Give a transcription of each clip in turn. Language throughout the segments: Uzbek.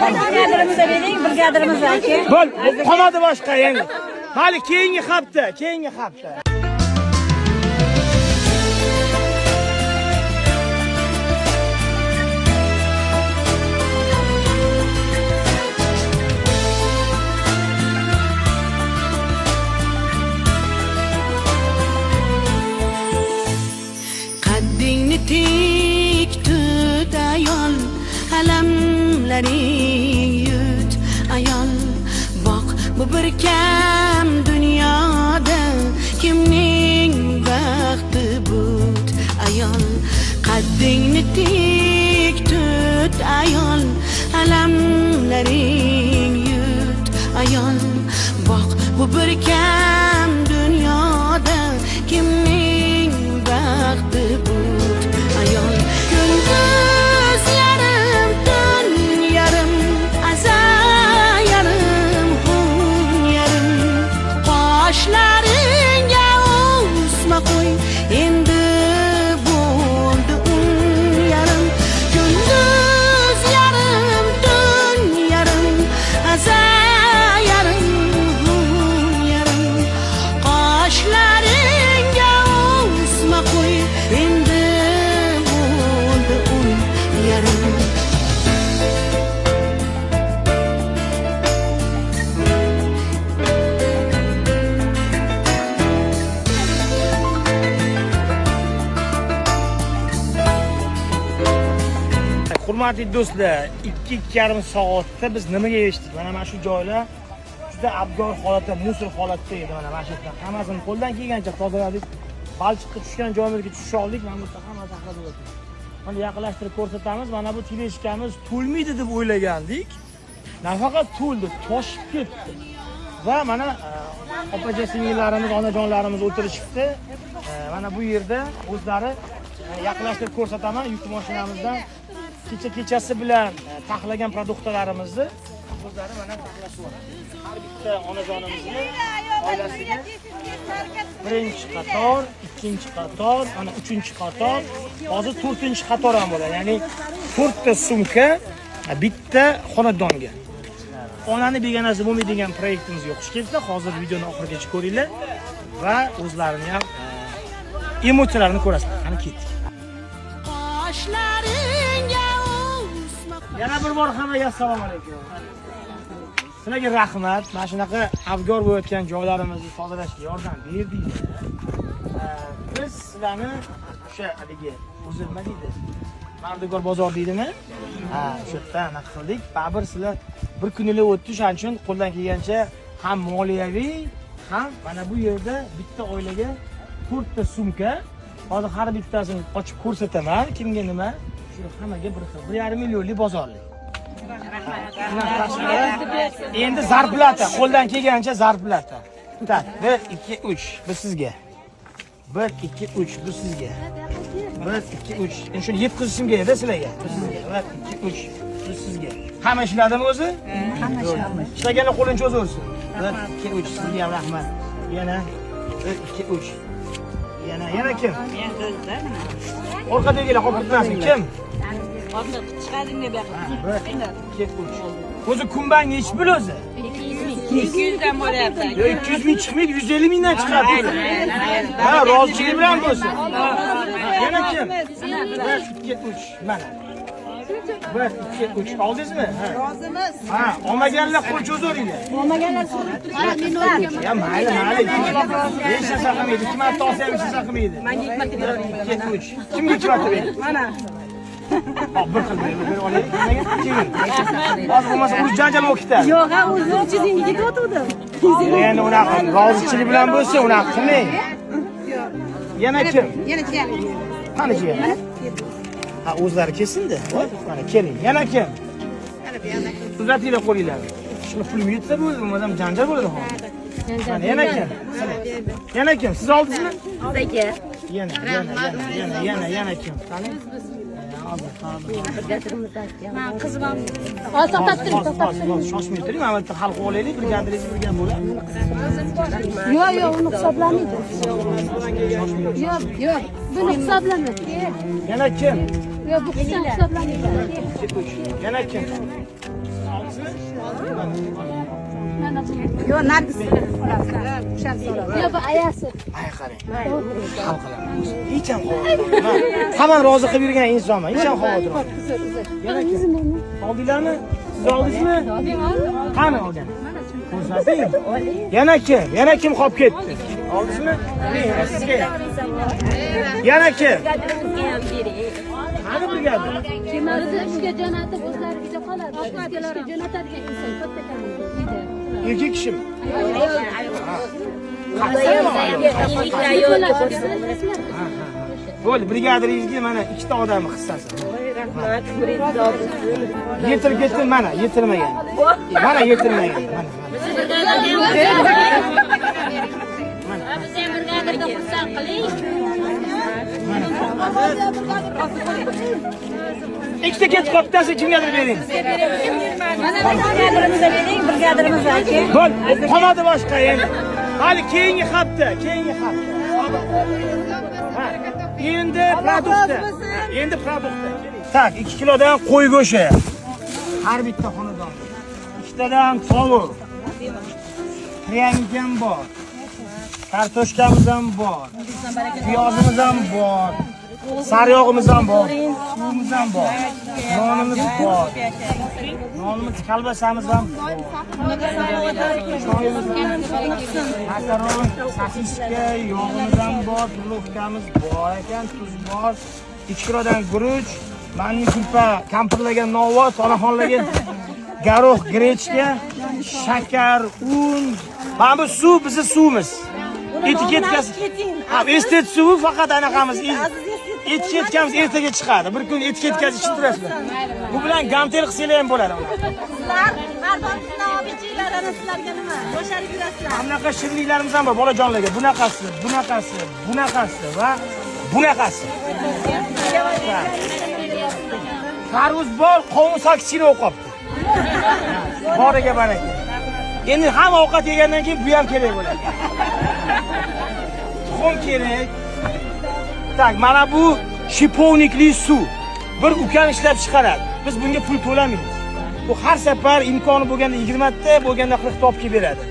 Brigadirimizni bering, brigadirimizni aka. Bo'l, qolmadi boshqa endi. Hali keyingi hafta. Qaddingni tik tut ayol, alamlaring yut ayol. Boq bu bir kam dunyoda kimning baxti but ayol. Qaddingni tik tut ayol, alamlaring yut ayol. Boq bu bir kam dunyoda kimning baxti but ayol. Gündüz yarım, tun yarım, aza yarım, hun yarım. Qoshlarыңga o'sma qo'y, endi bo'ldi un yarim. Gündüz yarım, tun yarım, aza yarım, hun yarım. Qoshlarыңga o'sma qo'y, endi bo'ldi un yarim. Hurmatli do'stlar, 2-2,5 soatda biz nimaga erishdik? Mana shu joylar juda abgor holatda, musor holatda edi. Mana shu yerda hammasini qo'ldan kelgancha tozaladik. Balchiqqa tushgan joyimizga tusha oldik. Mana bu yerda hamma taxlab o'tdi. Mana yaqinlashtirib ko'rsatamiz. Mana bu teleshkamiz to'lmaydi deb o'ylagandik. Nafaqat to'ldi, toshib ketdi. Va mana opa-singillarimiz, onajonlarimiz o'tirishibdi. Mana bu yerda o'zlari yaqinlashtirib ko'rsataman. Yuk mashinamizdan kechasi bilan taxlagan produktlarimizni o'zlari mana taxlashyapti. Har bitta onajonimizni oilasiga birinchi qator, ikkinchi qator, mana uchinchi qator, hozir 4-qator ham bo'ladi. Ya'ni 4 ta sumka bitta xonadonga. Onani begonasi bo'lmaydigan proyektimizga xush kelibsizlar. Hozir videoni oxirigacha ko'ringlar va o'zlarini ham emotsiyalarini ko'rasizlar. Qani ketdik. Qoshlarыңga o'sma Yana bir bor hammaga assalomu alaykum. Sizlarga rahmat. Mana shunaqa abgor bo'layotgan joylarimizni tozalashga yordam berdingiz. Biz sizlarni o'sha haligi o'zi nima deydi? Mardikor bozor deydimi? O'sha yerda anaqa qildik. Baribir sizlar bir kuninglar o'tdi, shuning uchun qo'ldan kelgancha ham moliyaviy, ham mana bu yerda bitta oilaga 4 ta sumka. Hozir har bittasini ochib ko'rsataman. Kimga nima? Shu hammaga bir xil 1,5 millionlik bozorlik. Endi zarplata, qo'ldan kelgancha zarplata. Tak, 1 2 3 bu sizga. 1 2 3 bu sizga. 1 2 3. Endi shuni yetkazishimga edi sizlarga. Bu sizga. 1 2 3 bu sizga. Hamma ishladimi o'zi? Hamma ishladi. Ishlaganlar qo'lini cho'zursin. 1 2 3 sizga ham rahmat. Yana 1 2 3. Yana kim? Men do'stlar nima? Orqadagilar qolib ketmasin. Kim? Hozir chiqading deb yaqin. 1 2 3. O'zi kumban nech pul o'zi? 200 dan bo'lyapti. Yo 200 ming chiqmaydi, 150 mingdan chiqadi. Ha, rozichilik bilan bo'lsin. Yana kim? 1 2 3. Mana. 1 2 3. Oldingizmi? Rozimiz. Ha, olmaganlar qo'l cho'zinglar. Olmaganlar so'rab turibdi. Ya mayli. Hech narsa qilmaydi. 2 marta olsa ham hech narsa qilmaydi. Menga 2 marta beraveradi. 2 3. Kimga 2 marta bering? Mana. Hop, bir xil berib olaylik. Keyin. Hozir bo'lmasa urush janjal bo'lib ketadi. Yo'q, ha, o'zi 300 mingga ketotgandim. Endi unaqa rozichilik bilan bo'lsa, unaqa qilmang. Yana kim? Yana kim? Qani yana? Ha, o'zlari kelsin-da. Mana keling. Yana kim? Uzatinglar qo'linglarni. Shuni pulim yetsa bo'ldi, bo'lmasam janjal bo'ladi hozir. Mana yana kim? Yana kim? Siz oldingizmi? Sizga. Yana kim? Qani? Men qizim ham. Shoshmay turing, mana bu yerda hal qilib olaylik, brigadingiz birga bo'ladi. Yo'q, uni hisoblamaydi. Yo'q, buni hisoblamaydi. Yana kim? Yo'q, bu hisoblamaydi. Yana kim? olasizmi? Yo'q, Nargis. Yo, bu ayasi. Ay qarang. Hal qilaman. Hech ham xavotir. Hamma rozi qilib yurgan insonman. Hech ham xavotir olmang. Yana kim? Oldinglarmi? Siz oldingizmi? Qani olgan? Ko'rsating. Yana kim qolib ketdi? Oldingizmi? Sizga. Yana kim? Qani brigada? Kimlarni ishga jo'natib o'zlariga qoladi. Ishga jo'natadigan inson katta kamida. Erkak kishimi? Bo'ldi, brigadirangizga mana ikkita odamni hissasi. Yetirib ketdim mana, yetirmagan. Mana yetirmagan. Mana. Ikkita ketib qolibdi, kimgadir bering. Brigadirimizni bering, brigadirimizni aka. Bo'l, qoladi boshqa endi. Hali keyingi hafta. Ha, endi produktda. Tak, 2 kilodan qo'y go'shti. Har bitta xonadon. 2 tadan tovuq. Pryanik ham bor. Kartoshkamiz ham bor. Piyozimiz ham bor. Saryog'imiz ham bor. Suvimiz ham bor. Nonimiz bor. Nonimiz, kolbasamiz ham bor. Choyimiz ham bor. Makaron, sosiska, yog'imiz ham bor. Pilovkamiz bor ekan, tuz bor. 2 kilodan guruch, manning kulpa, kampirlagan novvot, onaxonlarga garoh, grechka, shakar, un. Mana bu suv bizning suvimiz. Etiketkasi. Ha, estet suvi faqat anaqamiz. Etiketkamiz ertaga chiqadi. Bir kun etiketkasi ichirasizlar. Bu bilan gamtel qilsanglar ham bo'ladi. Sizlar har doim obichilarni sizlarga nima? Bo'sharib yurasizlar. Bunaqa shirinliklarimiz ham bor bolajonlarga. Bunaqasi va bunaqasi. Tarvuz bor, qovun sakchini o'qibdi. Boriga baraka. Endi hamma ovqat yegandan keyin bu ham kerak bo'ladi. Tuxum kerak. Tak, mana bu shipovnikli suv. Bir ukam ishlab chiqaradi. Biz bunga pul to'lamaymiz. Bu har safar imkoni bo'lganda 20 ta, bo'lganda 40 ta olib kelib beradi.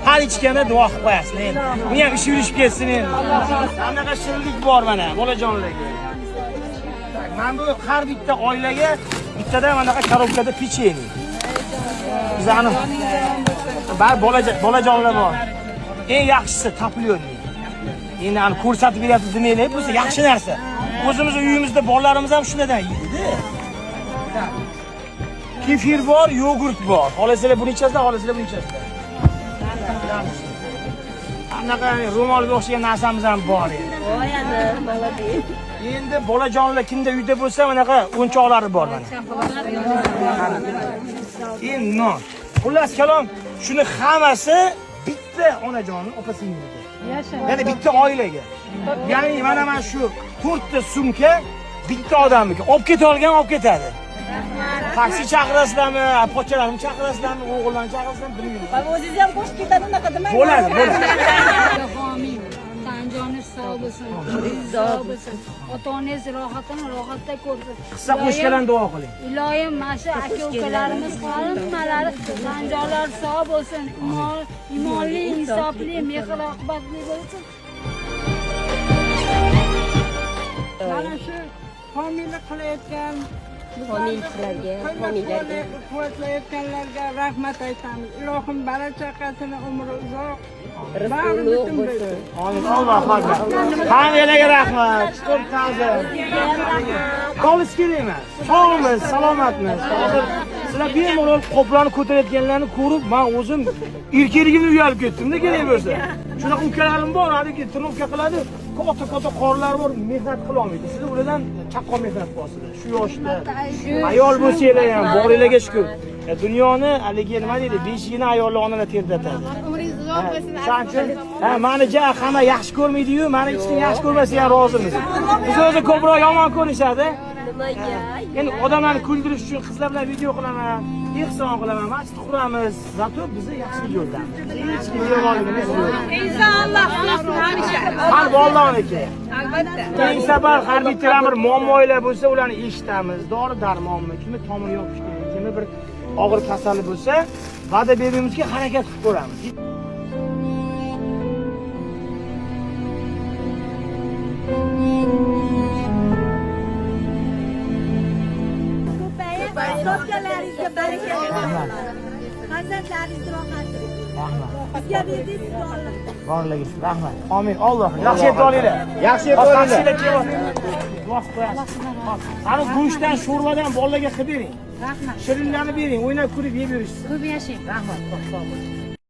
Har ichganda duo qilib qo'yasizlar endi. Buni ham ishi yurishib ketsin endi. Qanaqa shirinlik bor mana bolajonlarga. Tak, mana bu har bitta oilaga bittada manaqa korobkada pecheniy. Bizani bar bolajonlar bor. Eng yaxshisi tapliyonni. Endi ani ko'rsatib beryapsiz demanglar, bu yaxshi narsa. O'zimiz uyimizda bolalarimiz ham shundan yeydi. Kefir bor, yogurt bor. Xohlasanglar buni ichasizlar, xohlasanglar buni ichasizlar. Anaqa ro'molga o'xshagan narsamiz ham bor endi. Voyani, молодец. Endi bolajonlar kimda uyda bo'lsa, manaqa o'yinchoqlari bor mana. Endi non. Xullas kalom, shuni hammasi bitta onajonning opa-singliga. Ya'ni bitta oilaga. Ya'ni mana shu 4 ta sumka bitta odamniki. Olib keta olgan olib ketadi. Taksi chaqirasizlarmi, pochalarni chaqirasizlarmi, o'g'illarni chaqirasizlarmi bilmayman. Va o'zingiz ham qo'shib ketadi unaqa demang. Bo'ladi. Tanjoningiz sog' bo'lsin. Sog' bo'lsin. Ota-onangiz rohatda ko'rsin. Qissa qo'shgandan duo qiling. Iloyim, mana shu aka-ukalarimiz hammalari tanjonlar sog' bo'lsin. Imonli, insofli, mehr-oqibatli bo'lsin. Mana shu homiylik qilayotgan homiylarga quvvatlayotganlarga rahmat aytamiz. Ilohim bola chaqasini umri uzoq, rizqi bo'lsin. Amin. Alloh akbar. Hammalarga rahmat. Ko'p ta'zim. Qolish kerak emas. Sog'miz, salomatmiz. Hozir sizlar bemalol qoplonni ko'tarayotganlarni ko'rib, men o'zim erkakligimni uyalib ketdim-da kerak bo'lsa. Shunaqa ukalarim bor, hadiki trubka qiladi, katta qorlar bor, mehnat qila olmaydi. Siz ulardan chaqqon mehnat qilasizlar. Shu yoshda ayol bo'lsanglar ham boringlarga shukr. Dunyoni haligi nima deydi, beshigini ayollar onalar terdatadi. Umringiz uzoq bo'lsin. Shuning manija hamma yaxshi ko'rmaydi-yu, meni hech kim yaxshi ko'rmasa ham rozimiz. Biz o'zi ko'proq yomon ko'rishadi. Nimaga? Endi odamlarni kuldirish uchun qizlar bilan video qilaman, ehson qilaman, masjid quramiz. Zato bizni yaxshilik yo'ldamiz. Hech kim yomonligimiz yo'q. Inshaalloh hamisha. Har Allohniki. Albatta. Keyingi safar har bitta bir muammolar bo'lsa, ularni eshitamiz. Dori darmonmi, kimi tomir yopish kerak, kimi bir og'ir kasali bo'lsa, va'da berganimizki harakat qilib ko'ramiz. Sopkalaringizga baraka bersin. Farzandlaringizni rohatlik. Rahmat. Bizga berdingiz Alloh. Borligingiz. Rahmat. Amin. Alloh yaxshi yetib olinglar. Yaxshi yetib olinglar. Guvoh qo'yasiz. Qani go'shtdan, sho'rvadan bolalarga qilib bering. Rahmat. Shirinlarni bering, o'ynab ko'rib yeb yurishsin. Ko'p yashang. Rahmat. Sog' bo'ling.